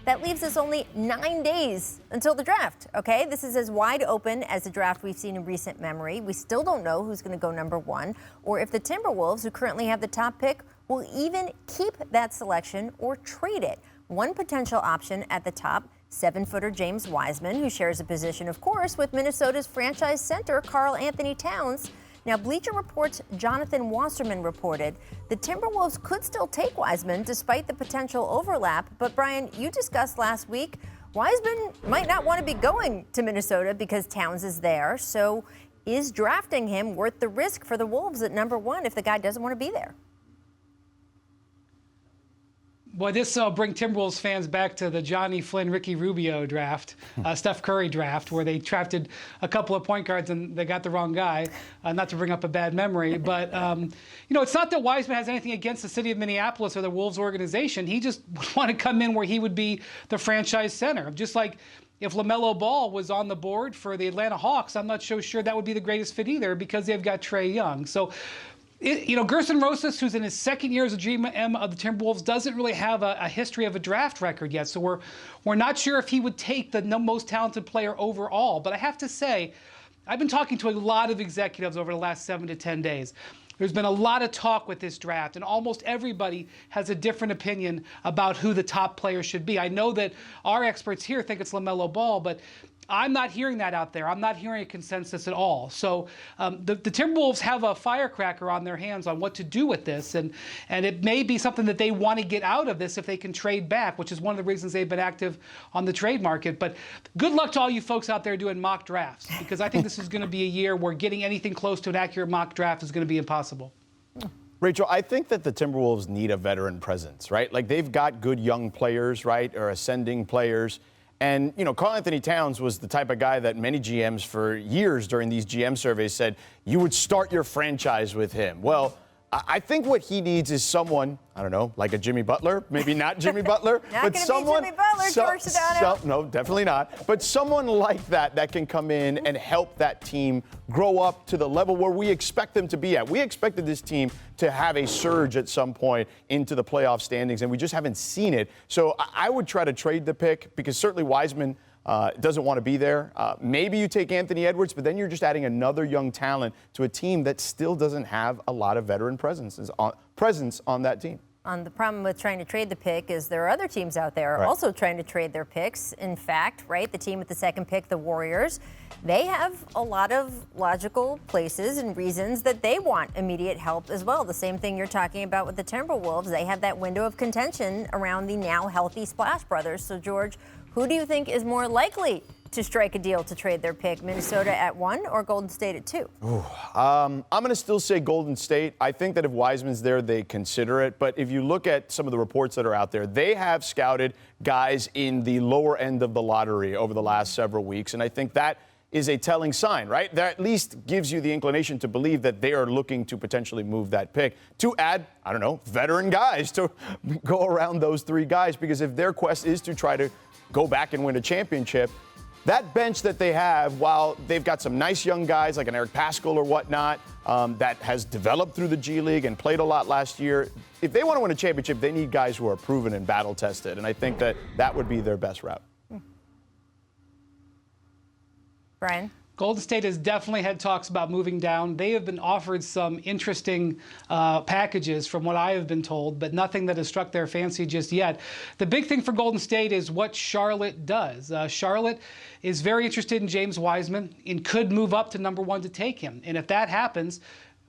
That leaves us only 9 days until the draft, okay? This is as wide open as the draft we've seen in recent memory. We still don't know who's going to go number one, or if the Timberwolves, who currently have the top pick, will even keep that selection or trade it. One potential option at the top, 7-footer James Wiseman, who shares a position, of course, with Minnesota's franchise center, Karl Anthony Towns. Now, Bleacher Report's Jonathan Wasserman reported the Timberwolves could still take Wiseman despite the potential overlap. But, Brian, you discussed last week Wiseman might not want to be going to Minnesota because Towns is there. So is drafting him worth the risk for the Wolves at number one if the guy doesn't want to be there? Boy, this will bring Timberwolves fans back to the Johnny Flynn, Ricky Rubio draft, Steph Curry draft, where they drafted a couple of point guards and they got the wrong guy. Not to bring up a bad memory, but it's not that Wiseman has anything against the city of Minneapolis or the Wolves organization. He just would want to come in where he would be the franchise center. Just like if LaMelo Ball was on the board for the Atlanta Hawks, I'm not so sure that would be the greatest fit either because they've got Trae Young. So. Gerson Rosas, who's in his second year as a GM of the Timberwolves, doesn't really have a history of a draft record yet. So we're not sure if he would take the most talented player overall. But I have to say, I've been talking to a lot of executives over the last 7 to 10 days. There's been a lot of talk with this draft, and almost everybody has a different opinion about who the top player should be. I know that our experts here think it's LaMelo Ball, but I'm not hearing that out there. I'm not hearing a consensus at all. So the Timberwolves have a firecracker on their hands on what to do with this, and it may be something that they want to get out of this if they can trade back, which is one of the reasons they've been active on the trade market. But good luck to all you folks out there doing mock drafts, because I think this is going to be a year where getting anything close to an accurate mock draft is going to be impossible. Rachel, I think that the Timberwolves need a veteran presence, right? Like, they've got good young players, right, or ascending players. And, Karl Anthony Towns was the type of guy that many GMs for years during these GM surveys said you would start your franchise with him. Well, I think what he needs is someone, I don't know, like a Jimmy Butler, maybe not Jimmy Butler, but someone. Jimmy Butler, George Sedano. No, definitely not. But someone like that can come in and help that team grow up to the level where we expect them to be at. We expected this team to have a surge at some point into the playoff standings, and we just haven't seen it. So I would try to trade the pick because certainly Wiseman doesn't want to be there. Maybe you take Anthony Edwards, but then you're just adding another young talent to a team that still doesn't have a lot of veteran presence on that team. The problem with trying to trade the pick is there are other teams out there also trying to trade their picks. In fact, right, the team with the second pick, the Warriors, they have a lot of logical places and reasons that they want immediate help as well. The same thing you're talking about with the Timberwolves. They have that window of contention around the now healthy Splash Brothers. So, George, who do you think is more likely to strike a deal to trade their pick, Minnesota at 1 or Golden State at 2? I'm going to still say Golden State. I think that if Wiseman's there, they consider it. But if you look at some of the reports that are out there, they have scouted guys in the lower end of the lottery over the last several weeks. And I think that is a telling sign, right? That at least gives you the inclination to believe that they are looking to potentially move that pick to add, I don't know, veteran guys to go around those three guys. Because if their quest is to try to go back and win a championship, that bench that they have, while they've got some nice young guys like an Eric Paschall or whatnot that has developed through the G League and played a lot last year, if they want to win a championship, they need guys who are proven and battle-tested. And I think that would be their best route. Brian? Golden State has definitely had talks about moving down. They have been offered some interesting packages from what I have been told, but nothing that has struck their fancy just yet. The big thing for Golden State is what Charlotte does. Charlotte is very interested in James Wiseman and could move up to number 1 to take him. And if that happens,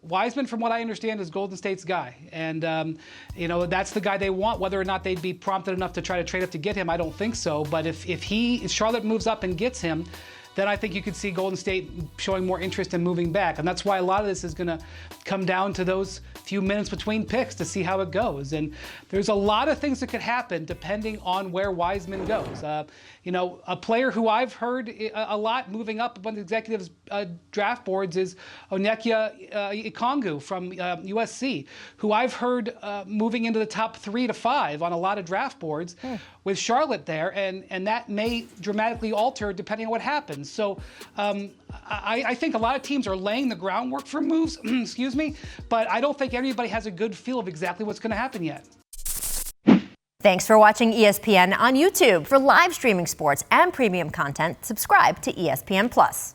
Wiseman, from what I understand, is Golden State's guy. And, that's the guy they want. Whether or not they'd be prompted enough to try to trade up to get him, I don't think so. But if Charlotte moves up and gets him, then I think you could see Golden State showing more interest in moving back. And that's why a lot of this is going to come down to those few minutes between picks to see how it goes. And there's a lot of things that could happen depending on where Wiseman goes. A player who I've heard a lot moving up on the executives' draft boards is Onyeka Okongwu from USC, who I've heard moving into the top 3 to 5 on a lot of draft boards with Charlotte there. And that may dramatically alter depending on what happens. So I think a lot of teams are laying the groundwork for moves, excuse me, but I don't think everybody has a good feel of exactly what's going to happen yet. Thanks for watching ESPN on YouTube. For live streaming sports and premium content, subscribe to ESPN+.